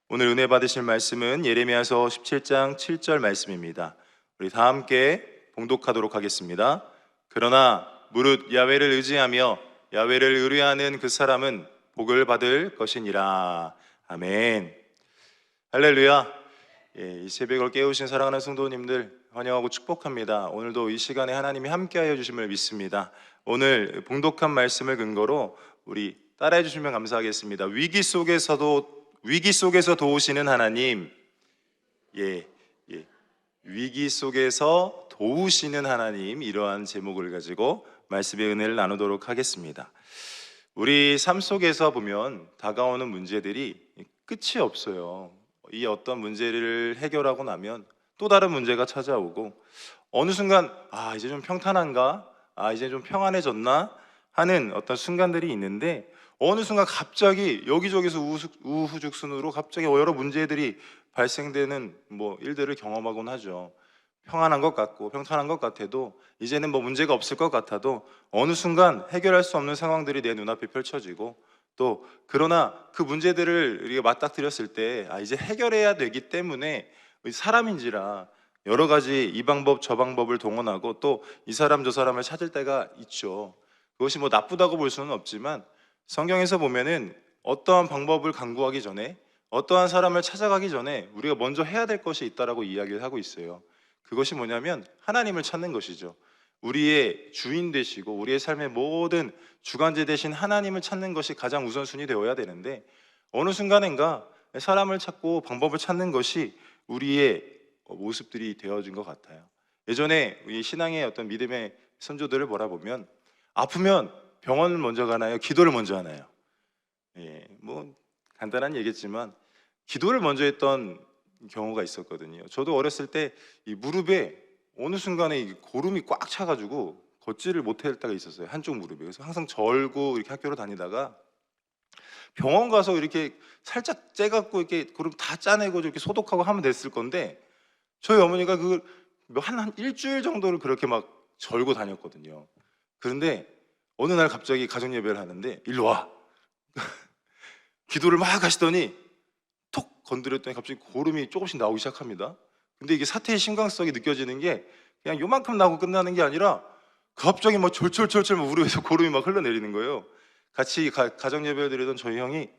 오늘 은혜 받으실 말씀은 예레미야서 17장 7절 말씀입니다. 우리 다 함께 봉독하도록 하겠습니다. 그러나 무릇 야훼를 의지하며 야훼를 의뢰하는 그 사람은 복을 받을 것이니라. 아멘. 할렐루야. 이 새벽을 깨우신 사랑하는 성도님들 환영하고 축복합니다. 오늘도 이 시간에 하나님이 함께하여 주심을 믿습니다. 오늘 봉독한 말씀을 근거로 우리 따라해 주시면 감사하겠습니다. 위기 속에서 도우시는 하나님. 위기 속에서 도우시는 하나님, 이러한 제목을 가지고 말씀의 은혜를 나누도록 하겠습니다. 우리 삶 속에서 보면 다가오는 문제들이 끝이 없어요. 이 어떤 문제를 해결하고 나면 또 다른 문제가 찾아오고, 어느 순간 이제 좀 평탄한가? 이제 좀 평안해졌나? 하는 어떤 순간들이 있는데, 어느 순간 갑자기 여기저기서 우후죽순으로 갑자기 여러 문제들이 발생되는 일들을 경험하곤 하죠. 평안한 것 같고 평탄한 것 같아도, 이제는 문제가 없을 것 같아도 어느 순간 해결할 수 없는 상황들이 내 눈앞에 펼쳐지고, 또 그러나 그 문제들을 우리가 맞닥뜨렸을 때 이제 해결해야 되기 때문에 사람인지라 여러 가지 이 방법 저 방법을 동원하고 또 이 사람 저 사람을 찾을 때가 있죠. 그것이 나쁘다고 볼 수는 없지만, 성경에서 보면은 어떠한 방법을 강구하기 전에, 어떠한 사람을 찾아가기 전에 우리가 먼저 해야 될 것이 있다라고 이야기를 하고 있어요. 그것이 뭐냐면 하나님을 찾는 것이죠. 우리의 주인 되시고 우리의 삶의 모든 주관자 되신 하나님을 찾는 것이 가장 우선순위 되어야 되는데, 어느 순간인가 사람을 찾고 방법을 찾는 것이 우리의 모습들이 되어진 것 같아요. 예전에 우리 신앙의 어떤 믿음의 선조들을 보라보면, 아프면 병원을 먼저 가나요? 기도를 먼저 하나요? 간단한 얘기겠지만 기도를 먼저 했던 경우가 있었거든요. 저도 어렸을 때 이 무릎에 어느 순간에 이 고름이 꽉 차가지고 걷지를 못할 때가 있었어요. 한쪽 무릎에. 그래서 항상 절고 이렇게 학교로 다니다가 병원 가서 이렇게 살짝 째갖고 이렇게 고름 다 짜내고 이렇게 소독하고 하면 됐을 건데, 저희 어머니가 한 일주일 정도를 그렇게 막 절고 다녔거든요. 그런데 어느 날 갑자기 가정 예배를 하는데 일로 와 기도를 막 하시더니 톡 건드렸더니 갑자기 고름이 조금씩 나오기 시작합니다. 근데 이게 사태의 심각성이 느껴지는 게 그냥 요만큼 나고 끝나는 게 아니라 갑자기 막 절철철철 무릎에서 고름이 막 흘러내리는 거예요. 같이 가정 예배를 드리던 저희 형이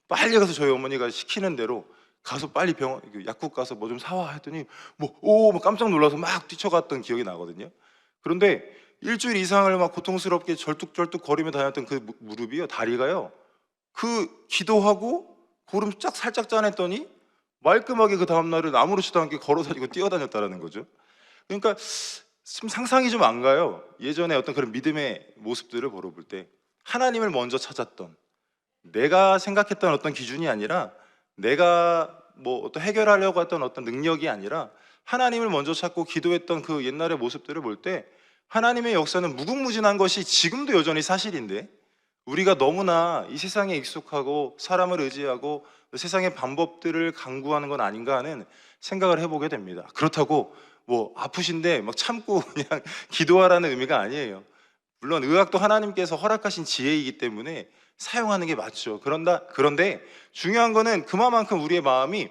빨리 가서 저희 어머니가 시키는 대로 가서 빨리 병원 약국 가서 뭐 좀 사와 했더니 깜짝 놀라서 막 뛰쳐갔던 기억이 나거든요. 그런데 일주일 이상을 막 고통스럽게 절뚝절뚝 거리며 다녔던 그 무릎이요, 다리가요, 그 기도하고 고름 살짝 짜냈더니 말끔하게 그 다음날은 아무렇지도 않게 걸어다니고 뛰어다녔다라는 거죠. 그러니까 좀 상상이 좀 안 가요. 예전에 어떤 그런 믿음의 모습들을 바라볼 때 하나님을 먼저 찾았던, 내가 생각했던 어떤 기준이 아니라, 내가 어떤 해결하려고 했던 어떤 능력이 아니라 하나님을 먼저 찾고 기도했던 그 옛날의 모습들을 볼 때, 하나님의 역사는 무궁무진한 것이 지금도 여전히 사실인데, 우리가 너무나 이 세상에 익숙하고 사람을 의지하고 세상의 방법들을 강구하는 건 아닌가 하는 생각을 해보게 됩니다. 그렇다고 아프신데 막 참고 그냥 기도하라는 의미가 아니에요. 물론 의학도 하나님께서 허락하신 지혜이기 때문에 사용하는 게 맞죠. 그런데 중요한 거는 그만큼 우리의 마음이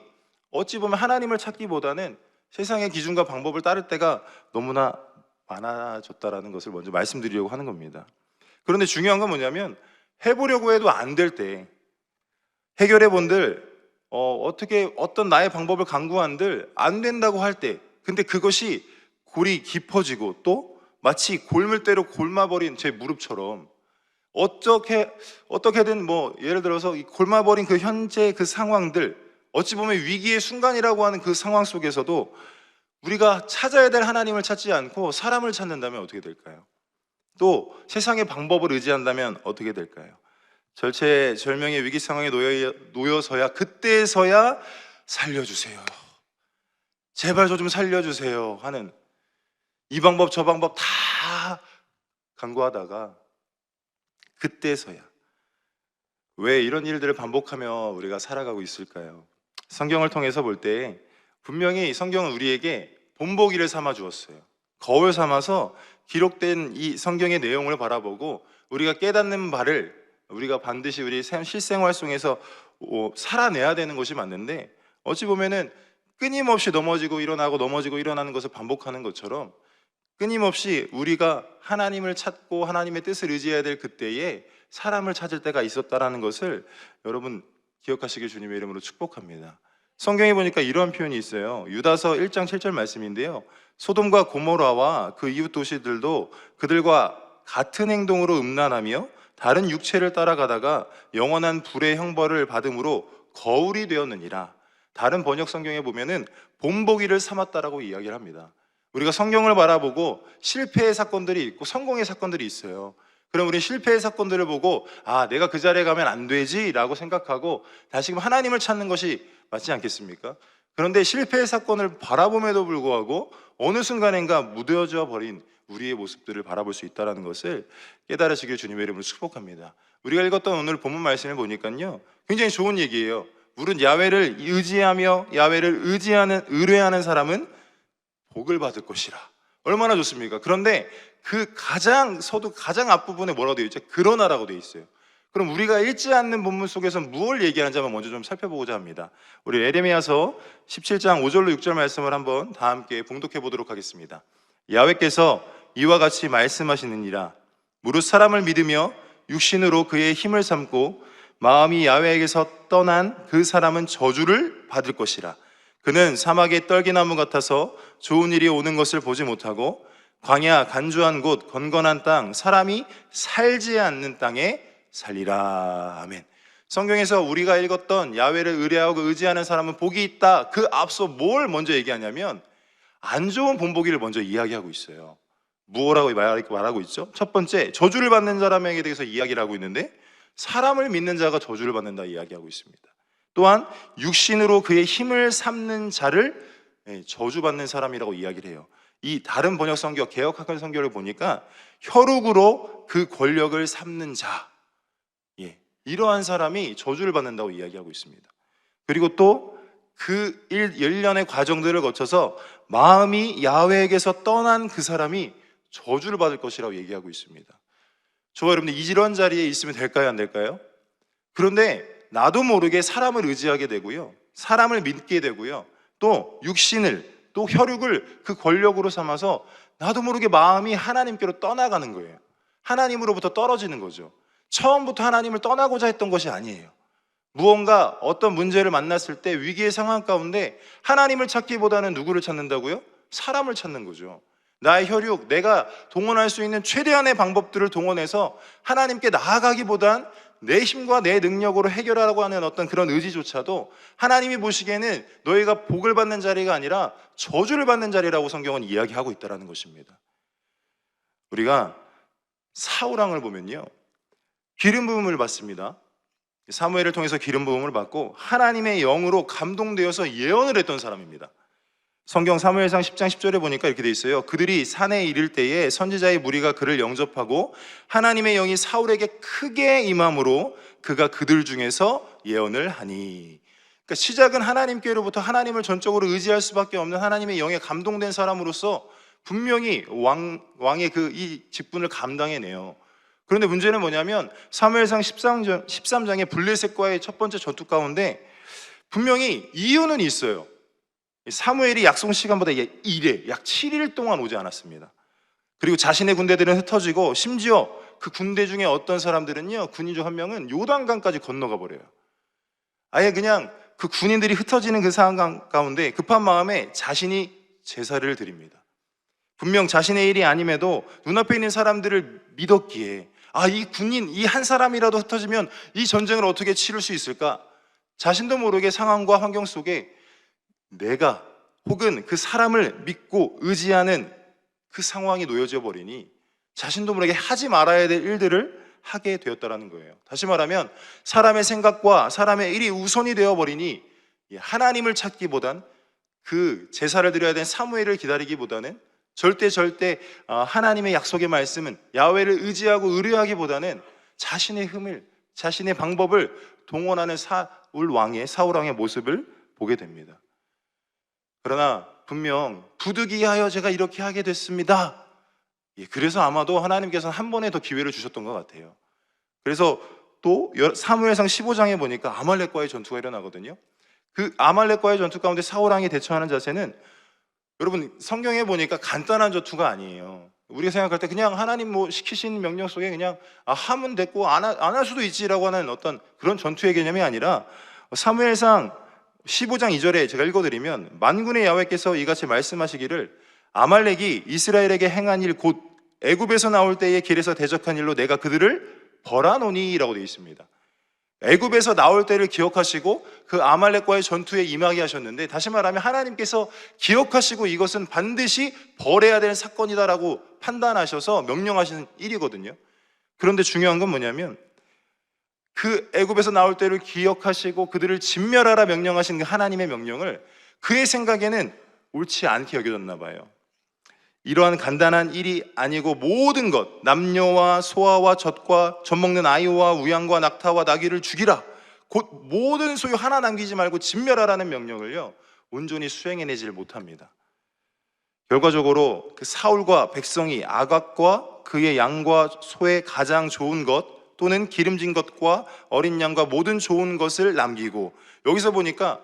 어찌 보면 하나님을 찾기보다는 세상의 기준과 방법을 따를 때가 너무나 많아졌다라는 것을 먼저 말씀드리려고 하는 겁니다. 그런데 중요한 건 뭐냐면, 해보려고 해도 안 될 때, 해결해 본들 어떤 나의 방법을 강구한들 안 된다고 할 때, 근데 그것이 골이 깊어지고 또 마치 골물대로 골마버린 제 무릎처럼 어떻게든 예를 들어서 이 골마버린 그 현재 그 상황들, 어찌 보면 위기의 순간이라고 하는 그 상황 속에서도 우리가 찾아야 될 하나님을 찾지 않고 사람을 찾는다면 어떻게 될까요? 또 세상의 방법을 의지한다면 어떻게 될까요? 절체절명의 위기 상황에 놓여서야, 그때서야 살려주세요, 제발 저 좀 살려주세요 하는, 이 방법 저 방법 다 강구하다가 그때서야. 왜 이런 일들을 반복하며 우리가 살아가고 있을까요? 성경을 통해서 볼 때 분명히 성경은 우리에게 본보기를 삼아 주었어요. 거울 삼아서 기록된 이 성경의 내용을 바라보고 우리가 깨닫는 바를 우리가 반드시 우리 실생활 속에서 살아내야 되는 것이 맞는데, 어찌 보면은 끊임없이 넘어지고 일어나고 넘어지고 일어나는 것을 반복하는 것처럼 끊임없이 우리가 하나님을 찾고 하나님의 뜻을 의지해야 될 그때에 사람을 찾을 때가 있었다라는 것을 여러분 기억하시길 주님의 이름으로 축복합니다. 성경에 보니까 이런 표현이 있어요. 유다서 1장 7절 말씀인데요, 소돔과 고모라와 그 이웃 도시들도 그들과 같은 행동으로 음란하며 다른 육체를 따라가다가 영원한 불의 형벌을 받음으로 거울이 되었느니라. 다른 번역 성경에 보면은 본보기를 삼았다라고 이야기를 합니다. 우리가 성경을 바라보고 실패의 사건들이 있고 성공의 사건들이 있어요. 그럼 우리 실패의 사건들을 보고 내가 그 자리에 가면 안 되지 라고 생각하고 다시금 하나님을 찾는 것이 맞지 않겠습니까? 그런데 실패의 사건을 바라봄에도 불구하고 어느 순간인가 무뎌져 버린 우리의 모습들을 바라볼 수 있다는 것을 깨달으시길 주님의 이름으로 축복합니다. 우리가 읽었던 오늘 본문 말씀을 보니까요, 굉장히 좋은 얘기예요. 우리는 야훼를 의지하며 야훼를 의뢰하는 사람은 복을 받을 것이라. 얼마나 좋습니까? 그런데 그 가장 앞부분에 뭐라고 되어 있죠? 그러나라고 되어 있어요. 그럼 우리가 읽지 않는 본문 속에서 무엇을 얘기하는지 한번 먼저 좀 살펴보고자 합니다. 우리 에레미야서 17장 5절로 6절 말씀을 한번 다 함께 봉독해 보도록 하겠습니다. 야훼께서 이와 같이 말씀하시느니라. 무릇 사람을 믿으며 육신으로 그의 힘을 삼고 마음이 야훼에게서 떠난 그 사람은 저주를 받을 것이라. 그는 사막의 떨기나무 같아서 좋은 일이 오는 것을 보지 못하고 광야 간주한 곳 건건한 땅 사람이 살지 않는 땅에 살리라. 아멘. 성경에서 우리가 읽었던 야훼를 의뢰하고 의지하는 사람은 복이 있다, 그 앞서 뭘 먼저 얘기하냐면 안 좋은 본보기를 먼저 이야기하고 있어요. 무엇라고 말하고 있죠? 첫 번째, 저주를 받는 사람에게 대해서 이야기를 하고 있는데 사람을 믿는 자가 저주를 받는다 이야기하고 있습니다. 또한 육신으로 그의 힘을 삼는 자를 저주받는 사람이라고 이야기를 해요. 이 다른 번역 성경, 개역학원 성경을 보니까 혈육으로 그 권력을 삼는 자, 이러한 사람이 저주를 받는다고 이야기하고 있습니다. 그리고 또 그 일련의 과정들을 거쳐서 마음이 야훼에게서 떠난 그 사람이 저주를 받을 것이라고 얘기하고 있습니다. 저와 여러분들 이런 자리에 있으면 될까요, 안 될까요? 그런데 나도 모르게 사람을 의지하게 되고요, 사람을 믿게 되고요, 또 육신을, 또 혈육을 그 권력으로 삼아서 나도 모르게 마음이 하나님께로 떠나가는 거예요. 하나님으로부터 떨어지는 거죠. 처음부터 하나님을 떠나고자 했던 것이 아니에요. 무언가 어떤 문제를 만났을 때 위기의 상황 가운데 하나님을 찾기보다는 누구를 찾는다고요? 사람을 찾는 거죠. 나의 혈육, 내가 동원할 수 있는 최대한의 방법들을 동원해서 하나님께 나아가기보단 내 힘과 내 능력으로 해결하라고 하는 어떤 그런 의지조차도 하나님이 보시기에는 너희가 복을 받는 자리가 아니라 저주를 받는 자리라고 성경은 이야기하고 있다는 것입니다. 우리가 사울 왕을 보면요, 기름 부음을 받습니다. 사무엘을 통해서 기름 부음을 받고 하나님의 영으로 감동되어서 예언을 했던 사람입니다. 성경 사무엘상 10장 10절에 보니까 이렇게 돼 있어요. 그들이 산에 이를 때에 선지자의 무리가 그를 영접하고 하나님의 영이 사울에게 크게 임함으로 그가 그들 중에서 예언을 하니. 그러니까 시작은 하나님께로부터 하나님을 전적으로 의지할 수밖에 없는 하나님의 영에 감동된 사람으로서 분명히 왕의 이 직분을 감당해내요. 그런데 문제는 뭐냐면 사무엘상 13장의 블레셋과의 첫 번째 전투 가운데 분명히 이유는 있어요. 사무엘이 약속 시간보다 이래 약 7일 동안 오지 않았습니다. 그리고 자신의 군대들은 흩어지고 심지어 그 군대 중에 어떤 사람들은요, 군인 중 한 명은 요단강까지 건너가 버려요. 아예 그냥 그 군인들이 흩어지는 그 상황 가운데 급한 마음에 자신이 제사를 드립니다. 분명 자신의 일이 아님에도 눈앞에 있는 사람들을 믿었기에 이 군인, 이 한 사람이라도 흩어지면 이 전쟁을 어떻게 치를 수 있을까? 자신도 모르게 상황과 환경 속에 내가 혹은 그 사람을 믿고 의지하는 그 상황이 놓여져 버리니 자신도 모르게 하지 말아야 될 일들을 하게 되었다는 거예요. 다시 말하면 사람의 생각과 사람의 일이 우선이 되어버리니 하나님을 찾기보단 그 제사를 드려야 된 사무엘을 기다리기보다는 절대 하나님의 약속의 말씀은 야훼를 의지하고 의뢰하기보다는 자신의 힘을, 자신의 방법을 동원하는 사울 왕의 모습을 보게 됩니다. 그러나 분명 부득이하여 제가 이렇게 하게 됐습니다. 그래서 아마도 하나님께서는 한 번에 더 기회를 주셨던 것 같아요. 그래서 또 사무엘상 15장에 보니까 아말렉과의 전투가 일어나거든요. 그 아말렉과의 전투 가운데 사울 왕이 대처하는 자세는 여러분 성경에 보니까 간단한 전투가 아니에요. 우리가 생각할 때 그냥 하나님 뭐 시키신 명령 속에 그냥 하면 됐고 안 할 수도 있지라고 하는 어떤 그런 전투의 개념이 아니라 사무엘상 15장 2절에 제가 읽어드리면 만군의 야훼께서 이같이 말씀하시기를 아말렉이 이스라엘에게 행한 일 곧 애굽에서 나올 때의 길에서 대적한 일로 내가 그들을 벌하노니 라고 되어 있습니다. 애굽에서 나올 때를 기억하시고 그 아말렉과의 전투에 임하게 하셨는데, 다시 말하면 하나님께서 기억하시고 이것은 반드시 벌해야 될 사건이다라고 판단하셔서 명령하시는 일이거든요. 그런데 중요한 건 뭐냐면 그 애굽에서 나올 때를 기억하시고 그들을 진멸하라 명령하신 그 하나님의 명령을 그의 생각에는 옳지 않게 여겨졌나 봐요. 이러한 간단한 일이 아니고 모든 것, 남녀와 소아와 젖과 젖 먹는 아이와 우양과 낙타와 나귀를 죽이라, 곧 모든 소유 하나 남기지 말고 진멸하라는 명령을요 온전히 수행해내질 못합니다. 결과적으로 그 사울과 백성이 아각과 그의 양과 소의 가장 좋은 것 또는 기름진 것과 어린 양과 모든 좋은 것을 남기고, 여기서 보니까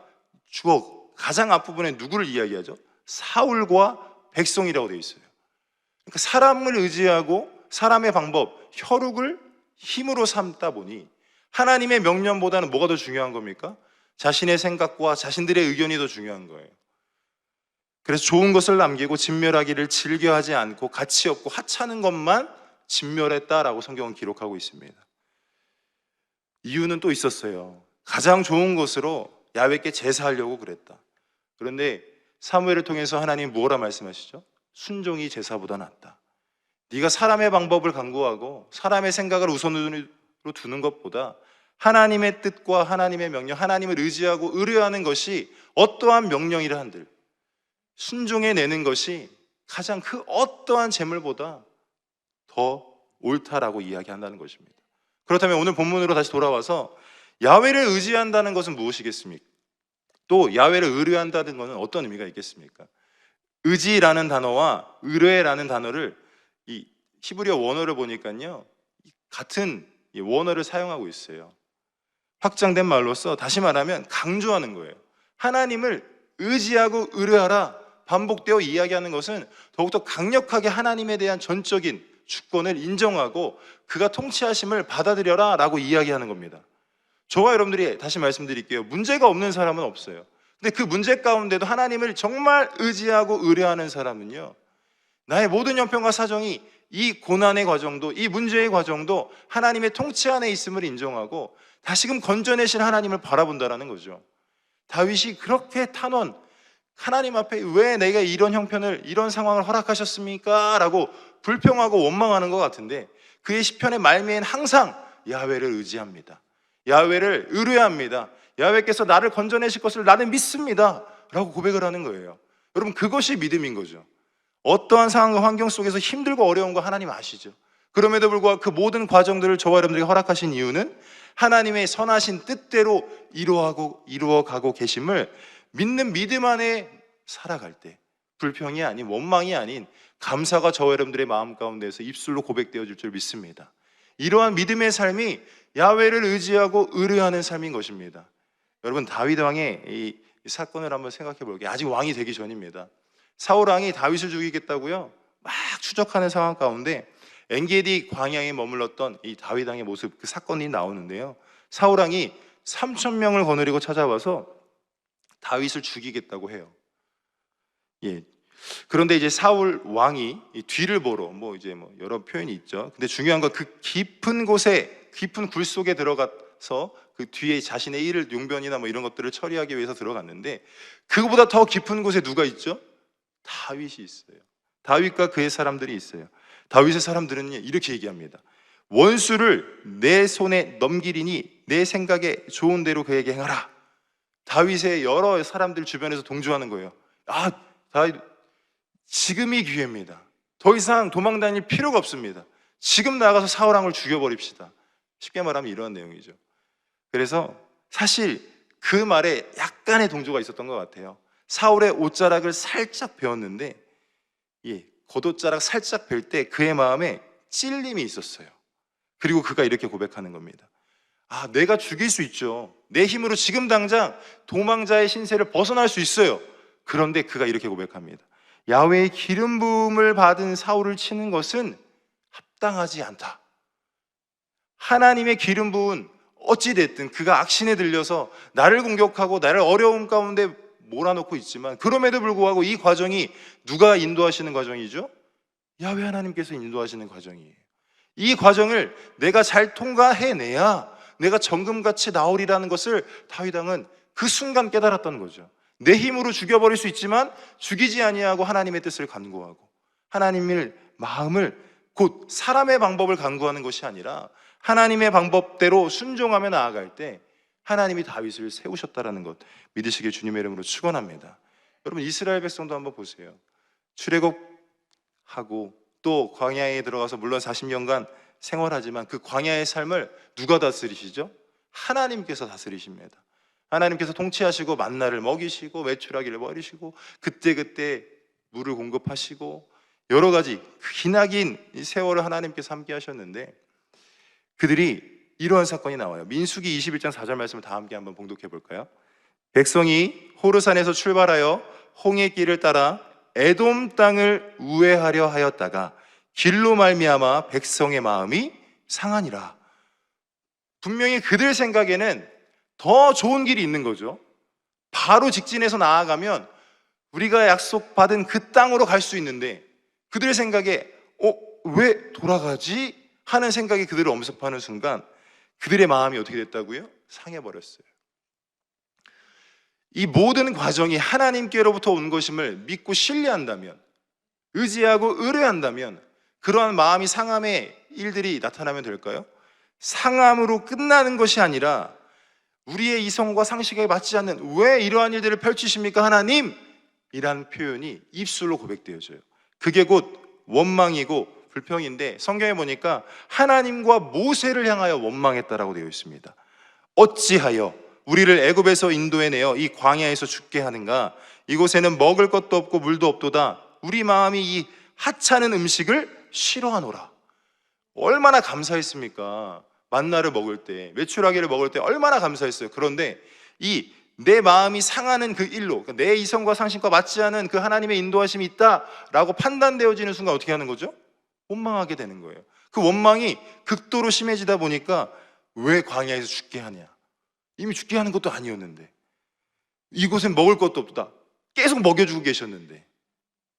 주어 가장 앞부분에 누구를 이야기하죠? 사울과 백성이라고 되어 있어요. 그러니까 사람을 의지하고 사람의 방법, 혈육을 힘으로 삼다 보니 하나님의 명령보다는 뭐가 더 중요한 겁니까? 자신의 생각과 자신들의 의견이 더 중요한 거예요. 그래서 좋은 것을 남기고 진멸하기를 즐겨하지 않고 가치 없고 하찮은 것만 진멸했다라고 성경은 기록하고 있습니다. 이유는 또 있었어요. 가장 좋은 것으로 야훼께 제사하려고 그랬다. 그런데 사무엘을 통해서 하나님 뭐라 말씀하시죠? 순종이 제사보다 낫다. 네가 사람의 방법을 강구하고 사람의 생각을 우선으로 두는 것보다 하나님의 뜻과 하나님의 명령, 하나님을 의지하고 의뢰하는 것이 어떠한 명령이라 한들 순종해내는 것이 가장 그 어떠한 재물보다 더 옳다라고 이야기한다는 것입니다. 그렇다면 오늘 본문으로 다시 돌아와서 야훼를 의지한다는 것은 무엇이겠습니까? 또 야훼를 의뢰한다는 것은 어떤 의미가 있겠습니까? 의지라는 단어와 의뢰라는 단어를 이 히브리어 원어를 보니까요 같은 원어를 사용하고 있어요. 확장된 말로써 다시 말하면 강조하는 거예요. 하나님을 의지하고 의뢰하라 반복되어 이야기하는 것은 더욱더 강력하게 하나님에 대한 전적인 주권을 인정하고 그가 통치하심을 받아들여라 라고 이야기하는 겁니다. 저와 여러분들이 다시 말씀드릴게요. 문제가 없는 사람은 없어요. 근데 그 문제 가운데도 하나님을 정말 의지하고 의뢰하는 사람은요 나의 모든 형편과 사정이 이 고난의 과정도 이 문제의 과정도 하나님의 통치 안에 있음을 인정하고 다시금 건져내실 하나님을 바라본다는 거죠. 다윗이 그렇게 탄원, 하나님 앞에 왜 내가 이런 형편을 이런 상황을 허락하셨습니까? 라고 불평하고 원망하는 것 같은데 그의 시편의 말미에는 항상 야훼를 의지합니다. 야훼를 의뢰합니다. 야훼께서 나를 건져내실 것을 나는 믿습니다 라고 고백을 하는 거예요. 여러분 그것이 믿음인 거죠. 어떠한 상황과 환경 속에서 힘들고 어려운 거 하나님 아시죠? 그럼에도 불구하고 그 모든 과정들을 저와 여러분들에게 허락하신 이유는 하나님의 선하신 뜻대로 이루어가고 계심을 믿는 믿음 안에 살아갈 때 불평이 아닌 원망이 아닌 감사가 저와 여러분들의 마음 가운데서 입술로 고백되어질 줄 믿습니다. 이러한 믿음의 삶이 야훼를 의지하고 의뢰하는 삶인 것입니다. 여러분 다윗 왕의 이 사건을 한번 생각해 볼게요. 아직 왕이 되기 전입니다. 사울 왕이 다윗을 죽이겠다고요 막 추적하는 상황 가운데 엔게디 광야에 머물렀던 이 다윗 왕의 모습, 그 사건이 나오는데요 사울 왕이 3,000명을 거느리고 찾아와서 다윗을 죽이겠다고 해요. 그런데 이제 사울 왕이 이 뒤를 보러 이제 여러 표현이 있죠. 근데 중요한 건 그 깊은 곳에 깊은 굴 속에 들어가서 그 뒤에 자신의 일을 용변이나 이런 것들을 처리하기 위해서 들어갔는데 그거보다 더 깊은 곳에 누가 있죠? 다윗이 있어요. 다윗과 그의 사람들이 있어요. 다윗의 사람들은 이렇게 얘기합니다. 원수를 내 손에 넘기리니 내 생각에 좋은 대로 그에게 행하라. 다윗의 여러 사람들 주변에서 동조하는 거예요. 다윗 지금이 기회입니다. 더 이상 도망 다닐 필요가 없습니다. 지금 나가서 사울 왕을 죽여버립시다. 쉽게 말하면 이러한 내용이죠. 그래서 사실 그 말에 약간의 동조가 있었던 것 같아요. 사울의 옷자락을 살짝 베었는데 겉옷자락 살짝 벨 때 그의 마음에 찔림이 있었어요. 그리고 그가 이렇게 고백하는 겁니다. 내가 죽일 수 있죠. 내 힘으로 지금 당장 도망자의 신세를 벗어날 수 있어요. 그런데 그가 이렇게 고백합니다. 야훼의 기름 부음을 받은 사울을 치는 것은 합당하지 않다. 하나님의 기름 부은 어찌 됐든 그가 악신에 들려서 나를 공격하고 나를 어려움 가운데 몰아넣고 있지만, 그럼에도 불구하고 이 과정이 누가 인도하시는 과정이죠? 야훼 하나님께서 인도하시는 과정이에요. 이 과정을 내가 잘 통과해내야 내가 정금같이 나오리라는 것을 다윗 왕은 그 순간 깨달았던 거죠. 내 힘으로 죽여버릴 수 있지만 죽이지 아니하고 하나님의 뜻을 간구하고, 하나님의 마음을, 곧 사람의 방법을 간구하는 것이 아니라 하나님의 방법대로 순종하며 나아갈 때 하나님이 다윗을 세우셨다라는 것 믿으시길 주님의 이름으로 축원합니다. 여러분, 이스라엘 백성도 한번 보세요. 출애굽하고 또 광야에 들어가서 물론 40년간 생활하지만 그 광야의 삶을 누가 다스리시죠? 하나님께서 다스리십니다. 하나님께서 통치하시고 만나를 먹이시고 메추라기를 버리시고 그때그때 물을 공급하시고 여러 가지 기나긴 세월을 하나님께서 함께 하셨는데, 그들이 이러한 사건이 나와요. 민수기 21장 4절 말씀을 다 함께 한번 봉독해 볼까요? 백성이 호르산에서 출발하여 홍해 길을 따라 에돔 땅을 우회하려 하였다가 길로 말미암아 백성의 마음이 상하니라. 분명히 그들 생각에는 더 좋은 길이 있는 거죠. 바로 직진해서 나아가면 우리가 약속받은 그 땅으로 갈 수 있는데, 그들의 생각에 왜 돌아가지? 하는 생각이 그들을 엄습하는 순간 그들의 마음이 어떻게 됐다고요? 상해버렸어요. 이 모든 과정이 하나님께로부터 온 것임을 믿고 신뢰한다면, 의지하고 의뢰한다면 그러한 마음이 상함의 일들이 나타나면 될까요? 상함으로 끝나는 것이 아니라 우리의 이성과 상식에 맞지 않는 왜 이러한 일들을 펼치십니까 하나님? 이란 표현이 입술로 고백되어져요. 그게 곧 원망이고 불평인데, 성경에 보니까 하나님과 모세를 향하여 원망했다라고 되어 있습니다. 어찌하여 우리를 애굽에서 인도해내어 이 광야에서 죽게 하는가? 이곳에는 먹을 것도 없고 물도 없도다. 우리 마음이 이 하찮은 음식을 싫어하노라. 얼마나 감사했습니까? 만나를 먹을 때, 메추라기를 먹을 때 얼마나 감사했어요. 그런데 이 내 마음이 상하는 그 일로, 내 이성과 상식과 맞지 않은 그 하나님의 인도하심이 있다라고 판단되어지는 순간 어떻게 하는 거죠? 원망하게 되는 거예요. 그 원망이 극도로 심해지다 보니까 왜 광야에서 죽게 하냐? 이미 죽게 하는 것도 아니었는데, 이곳엔 먹을 것도 없다. 계속 먹여주고 계셨는데,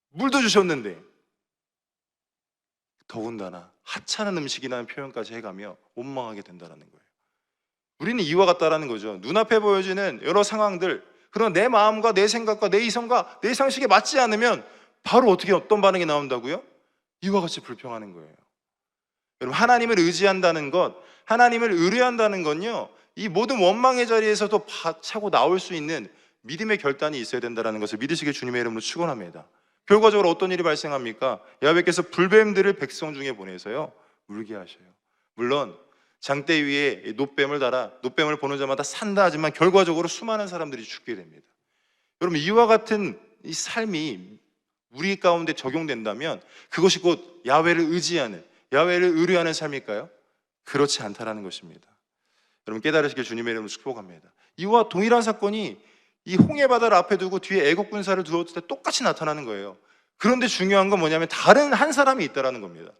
물도 주셨는데, 더군다나 하찮은 음식이라는 표현까지 해가며 원망하게 된다는 거예요. 우리는 이와 같다라는 거죠. 눈앞에 보여지는 여러 상황들, 그러나 내 마음과 내 생각과 내 이성과 내 상식에 맞지 않으면 바로 어떤 반응이 나온다고요? 이와 같이 불평하는 거예요. 여러분, 하나님을 의지한다는 것, 하나님을 의뢰한다는 건요, 이 모든 원망의 자리에서도 차고 나올 수 있는 믿음의 결단이 있어야 된다는 것을 믿으시길 주님의 이름으로 축원합니다. 결과적으로 어떤 일이 발생합니까? 야훼께서 불뱀들을 백성 중에 보내서요 울게 하셔요. 물론 장대 위에 놋뱀을 달아 놋뱀을 보는 자마다 산다 하지만 결과적으로 수많은 사람들이 죽게 됩니다. 여러분, 이와 같은 이 삶이 우리 가운데 적용된다면 그것이 곧 야훼를 의지하는, 야훼를 의뢰하는 삶일까요? 그렇지 않다라는 것입니다. 여러분, 깨달으시길 주님의 이름으로 축복합니다. 이와 동일한 사건이 이 홍해 바다를 앞에 두고 뒤에 애국 군사를 두었을 때 똑같이 나타나는 거예요. 그런데 중요한 건 뭐냐면 다른 한 사람이 있다라는 겁니다.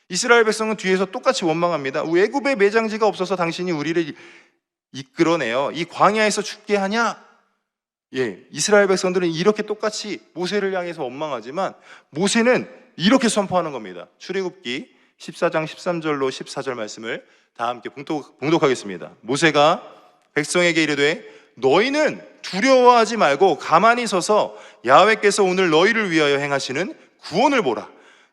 이스라엘 백성은 뒤에서 똑같이 원망합니다. 애굽에 매장지가 없어서 당신이 우리를 이끌어내어 이 광야에서 죽게 하냐? 이스라엘 백성들은 이렇게 똑같이 모세를 향해서 원망하지만 모세는 이렇게 선포하는 겁니다. 출애굽기 14장 13절로 14절 말씀을 다 함께 봉독하겠습니다. 모세가 백성에게 이르되 너희는 두려워하지 말고 가만히 서서 야훼께서 오늘 너희를 위하여 행하시는 구원을 보라.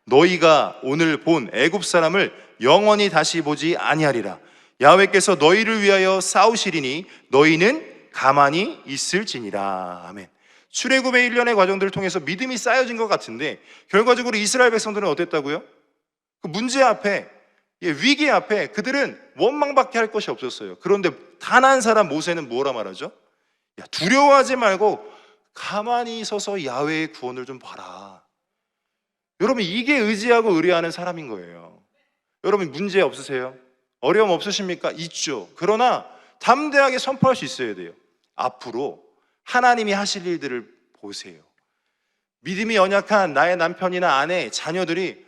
너희가 오늘 본 애굽 사람을 영원히 다시 보지 아니하리라. 야훼께서 너희를 위하여 싸우시리니 너희는 가만히 있을지니라. 아멘. 출애굽의 일련의 과정들을 통해서 믿음이 쌓여진 것 같은데 결과적으로 이스라엘 백성들은 어땠다고요? 그 문제 앞에, 위기 앞에 그들은 원망밖에 할 것이 없었어요. 그런데 단 한 사람 모세는 뭐라 말하죠? 두려워하지 말고 가만히 서서 야훼의 구원을 좀 봐라. 여러분, 이게 의지하고 의뢰하는 사람인 거예요. 여러분, 문제 없으세요? 어려움 없으십니까? 있죠. 그러나 담대하게 선포할 수 있어야 돼요. 앞으로 하나님이 하실 일들을 보세요. 믿음이 연약한 나의 남편이나 아내, 자녀들이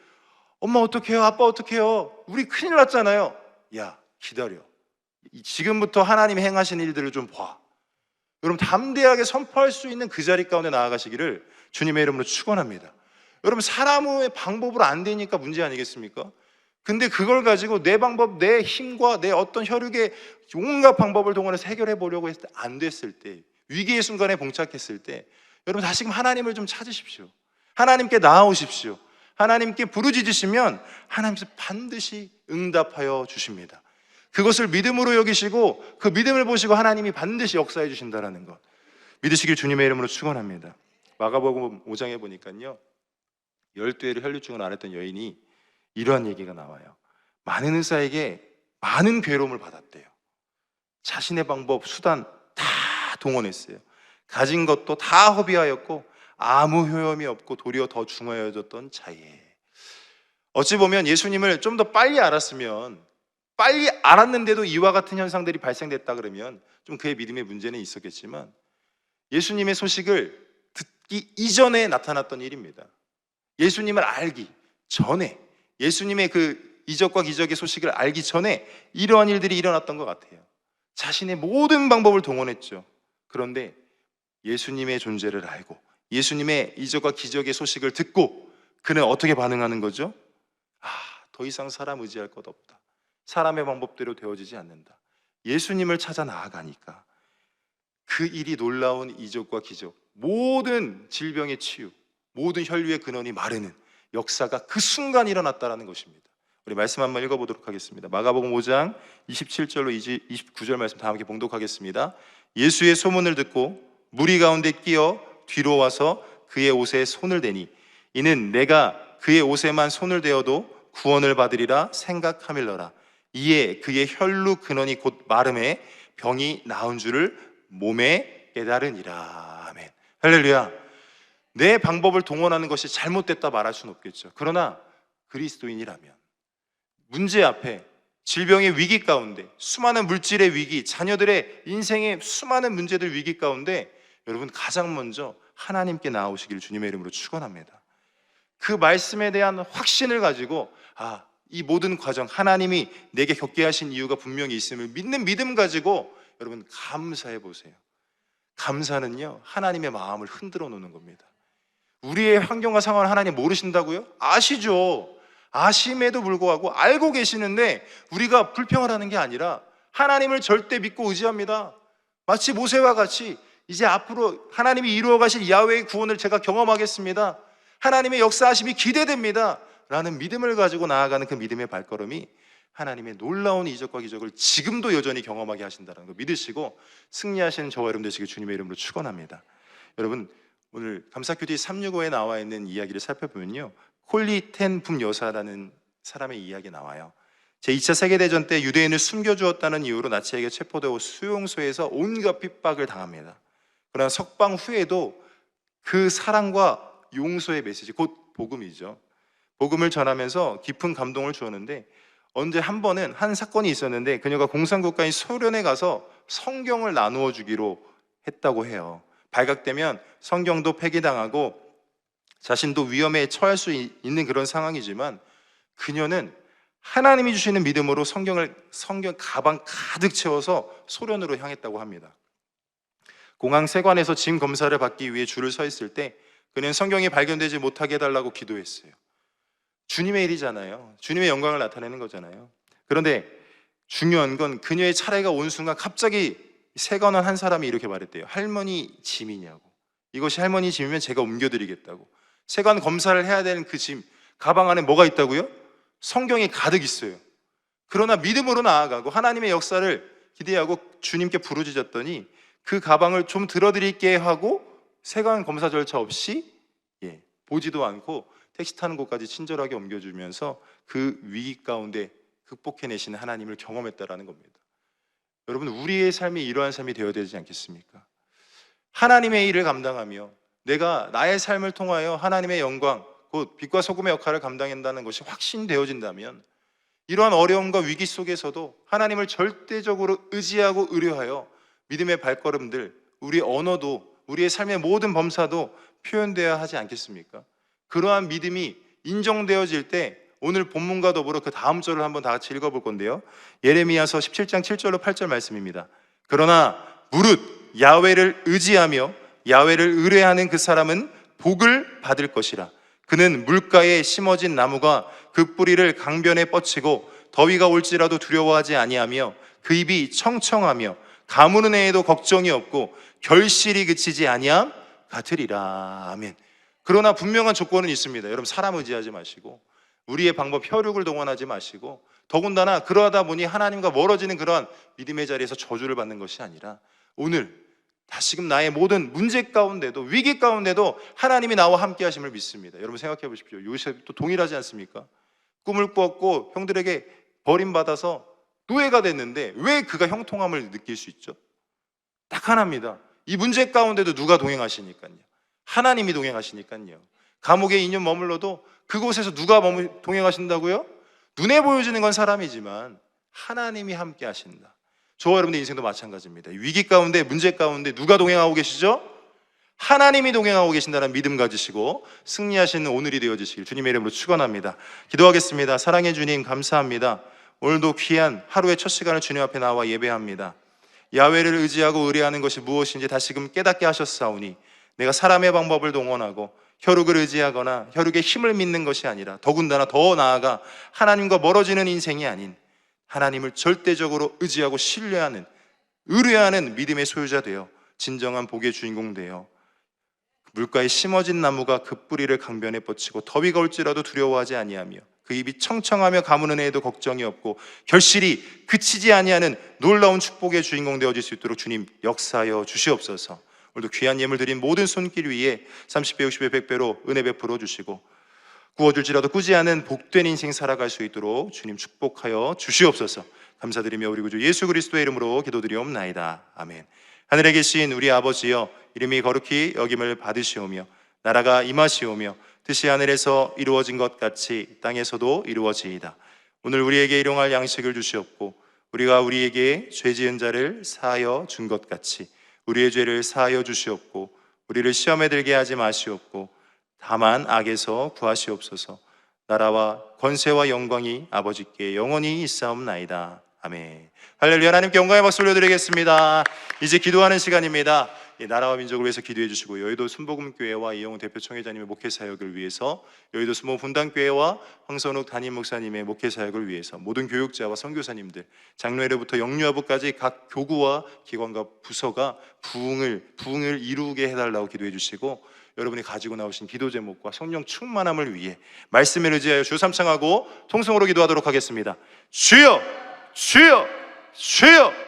엄마 어떡해요? 아빠 어떡해요? 우리 큰일 났잖아요. 야, 기다려. 지금부터 하나님이 행하신 일들을 좀 봐. 여러분, 담대하게 선포할 수 있는 그 자리 가운데 나아가시기를 주님의 이름으로 축원합니다. 여러분, 사람의 방법으로 안 되니까 문제 아니겠습니까? 근데 그걸 가지고 내 방법, 내 힘과 내 어떤 혈육의 온갖 방법을 동원해서 해결해 보려고 했을 때 안 됐을 때, 위기의 순간에 봉착했을 때, 여러분 다시금 하나님을 좀 찾으십시오. 하나님께 나아오십시오. 하나님께 부르짖으시면 하나님께서 반드시 응답하여 주십니다. 그것을 믿음으로 여기시고 그 믿음을 보시고 하나님이 반드시 역사해 주신다는 것 믿으시길 주님의 이름으로 축원합니다. 마가복음 5장에 보니까요, 12회를 혈류증을 앓았던 여인이 이러한 얘기가 나와요. 많은 의사에게 많은 괴로움을 받았대요. 자신의 방법, 수단 다 동원했어요. 가진 것도 다 허비하였고 아무 효험이 없고 도리어 더 중하여졌던 자예. 어찌 보면 예수님을 좀 더 빨리 알았으면, 빨리 알았는데도 이와 같은 현상들이 발생됐다 그러면 좀 그의 믿음의 문제는 있었겠지만, 예수님의 소식을 듣기 이전에 나타났던 일입니다. 예수님을 알기 전에, 예수님의 그 이적과 기적의 소식을 알기 전에 이러한 일들이 일어났던 것 같아요. 자신의 모든 방법을 동원했죠. 그런데 예수님의 존재를 알고 예수님의 이적과 기적의 소식을 듣고 그는 어떻게 반응하는 거죠? 더 이상 사람 의지할 것 없다. 사람의 방법대로 되어지지 않는다. 예수님을 찾아 나아가니까 그 일이 놀라운 이적과 기적, 모든 질병의 치유, 모든 혈류의 근원이 마르는 역사가 그 순간 일어났다는 것입니다. 우리 말씀 한번 읽어보도록 하겠습니다. 마가복음 5장 27절로 29절 말씀 다 함께 봉독하겠습니다. 예수의 소문을 듣고 무리 가운데 끼어 뒤로 와서 그의 옷에 손을 대니 이는 내가 그의 옷에만 손을 대어도 구원을 받으리라 생각함일러라. 이에 그의 혈루 근원이 곧 마름에 병이 나은 줄을 몸에 깨달으니라. 아멘. 할렐루야. 내 방법을 동원하는 것이 잘못됐다 말할 수는 없겠죠. 그러나 그리스도인이라면 문제 앞에, 질병의 위기 가운데, 수많은 물질의 위기, 자녀들의 인생의 수많은 문제들 위기 가운데 여러분 가장 먼저 하나님께 나아오시기를 주님의 이름으로 축원합니다. 그 말씀에 대한 확신을 가지고 이 모든 과정 하나님이 내게 겪게 하신 이유가 분명히 있음을 믿는 믿음 가지고 여러분 감사해 보세요. 감사는요, 하나님의 마음을 흔들어 놓는 겁니다. 우리의 환경과 상황을 하나님 모르신다고요? 아시죠. 아심에도 불구하고 알고 계시는데 우리가 불평을 하는 게 아니라 하나님을 절대 믿고 의지합니다. 마치 모세와 같이 이제 앞으로 하나님이 이루어 가실 야훼의 구원을 제가 경험하겠습니다. 하나님의 역사하심이 기대됩니다 라는 믿음을 가지고 나아가는 그 믿음의 발걸음이 하나님의 놀라운 이적과 기적을 지금도 여전히 경험하게 하신다는 걸 믿으시고 승리하시는 저와 여러분 되시길 주님의 이름으로 축원합니다. 여러분, 오늘 감사큐티 365에 나와 있는 이야기를 살펴보면요, 콜리 텐 붐 여사라는 사람의 이야기 나와요. 제2차 세계대전 때 유대인을 숨겨주었다는 이유로 나치에게 체포되고 수용소에서 온갖 핍박을 당합니다. 그러나 석방 후에도 그 사랑과 용서의 메시지, 곧 복음이죠, 복음을 전하면서 깊은 감동을 주었는데, 언제 한 번은 한 사건이 있었는데 그녀가 공산국가인 소련에 가서 성경을 나누어 주기로 했다고 해요. 발각되면 성경도 폐기당하고 자신도 위험에 처할 수 있는 그런 상황이지만 그녀는 하나님이 주시는 믿음으로 성경 가방 가득 채워서 소련으로 향했다고 합니다. 공항 세관에서 짐 검사를 받기 위해 줄을 서 있을 때 그는 성경이 발견되지 못하게 해달라고 기도했어요. 주님의 일이잖아요. 주님의 영광을 나타내는 거잖아요. 그런데 중요한 건 그녀의 차례가 온 순간 갑자기 세관원 한 사람이 이렇게 말했대요. 할머니 짐이냐고. 이것이 할머니 짐이면 제가 옮겨드리겠다고. 세관 검사를 해야 되는 그 짐, 가방 안에 뭐가 있다고요? 성경이 가득 있어요. 그러나 믿음으로 나아가고 하나님의 역사를 기대하고 주님께 부르짖었더니 그 가방을 좀 들어드릴게 하고 세관 검사 절차 없이 보지도 않고 택시 타는 곳까지 친절하게 옮겨주면서 그 위기 가운데 극복해내시는 하나님을 경험했다라는 겁니다. 여러분, 우리의 삶이 이러한 삶이 되어야 되지 않겠습니까? 하나님의 일을 감당하며 내가 나의 삶을 통하여 하나님의 영광, 곧 빛과 소금의 역할을 감당한다는 것이 확신되어진다면 이러한 어려움과 위기 속에서도 하나님을 절대적으로 의지하고 의뢰하여 믿음의 발걸음들, 우리 언어도, 우리의 삶의 모든 범사도 표현되어야 하지 않겠습니까? 그러한 믿음이 인정되어질 때 오늘 본문과 더불어 그 다음 절을 한번 다 같이 읽어볼 건데요. 예레미야서 17장 7절로 8절 말씀입니다. 그러나 무릇 야훼를 의지하며 야훼를 의뢰하는 그 사람은 복을 받을 것이라. 그는 물가에 심어진 나무가 그 뿌리를 강변에 뻗치고 더위가 올지라도 두려워하지 아니하며 그 입이 청청하며 가무는 해에도 걱정이 없고 결실이 그치지 아니함 같으리라. 아멘. 그러나 분명한 조건은 있습니다. 여러분, 사람 의지하지 마시고 우리의 방법 혈육을 동원하지 마시고, 더군다나 그러하다 보니 하나님과 멀어지는 그러한 믿음의 자리에서 저주를 받는 것이 아니라 오늘 다시금 나의 모든 문제 가운데도, 위기 가운데도 하나님이 나와 함께 하심을 믿습니다. 여러분 생각해 보십시오. 요셉도 동일하지 않습니까? 꿈을 꾸었고 형들에게 버림받아서 노예가 됐는데 왜 그가 형통함을 느낄 수 있죠? 딱 하나입니다. 이 문제 가운데도 누가 동행하시니까요? 하나님이 동행하시니까요. 감옥에 2년 머물러도 그곳에서 누가 동행하신다고요? 눈에 보여지는 건 사람이지만 하나님이 함께 하신다. 저와 여러분의 인생도 마찬가지입니다. 위기 가운데, 문제 가운데 누가 동행하고 계시죠? 하나님이 동행하고 계신다는 믿음 가지시고 승리하시는 오늘이 되어주시길 주님의 이름으로 축원합니다. 기도하겠습니다. 사랑의 주님, 감사합니다. 오늘도 귀한 하루의 첫 시간을 주님 앞에 나와 예배합니다. 야훼를 의지하고 의뢰하는 것이 무엇인지 다시금 깨닫게 하셨사오니 내가 사람의 방법을 동원하고 혈육을 의지하거나 혈육의 힘을 믿는 것이 아니라 더군다나 더 나아가 하나님과 멀어지는 인생이 아닌 하나님을 절대적으로 의지하고 신뢰하는, 의뢰하는 믿음의 소유자 되어 진정한 복의 주인공 되어 물가에 심어진 나무가 그 뿌리를 강변에 뻗치고 더위가 올지라도 두려워하지 아니하며 그 입이 청청하며 가무는 해에도 걱정이 없고 결실이 그치지 아니하는 놀라운 축복의 주인공 되어질 수 있도록 주님 역사하여 주시옵소서. 오늘도 귀한 예물 드린 모든 손길 위에 30배, 60배, 100배로 은혜 베풀어 주시고 구워줄지라도 꾸지 않은 복된 인생 살아갈 수 있도록 주님 축복하여 주시옵소서. 감사드리며 우리 구주 예수 그리스도의 이름으로 기도드리옵나이다. 아멘. 하늘에 계신 우리 아버지여, 이름이 거룩히 여김을 받으시오며 나라가 임하시오며 뜻이 하늘에서 이루어진 것 같이 땅에서도 이루어지이다. 오늘 우리에게 일용할 양식을 주시옵고 우리가 우리에게 죄 지은 자를 사하여 준 것 같이 우리의 죄를 사하여 주시옵고 우리를 시험에 들게 하지 마시옵고 다만 악에서 구하시옵소서. 나라와 권세와 영광이 아버지께 영원히 있사옵나이다. 아멘. 할렐루야. 하나님께 영광의 박수 올려드리겠습니다. 이제 기도하는 시간입니다. 나라와 민족을 위해서 기도해 주시고 여의도 순복음교회와 이영훈 대표 총회장님의 목회 사역을 위해서, 여의도 순복음 분당교회와 황선욱 담임 목사님의 목회 사역을 위해서, 모든 교육자와 선교사님들, 장로회로부터 영유아부까지 각 교구와 기관과 부서가 부흥을 이루게 해달라고 기도해 주시고, 여러분이 가지고 나오신 기도 제목과 성령 충만함을 위해 말씀을 의지하여 주 삼창하고 통성으로 기도하도록 하겠습니다. 주여, 주여, 주여.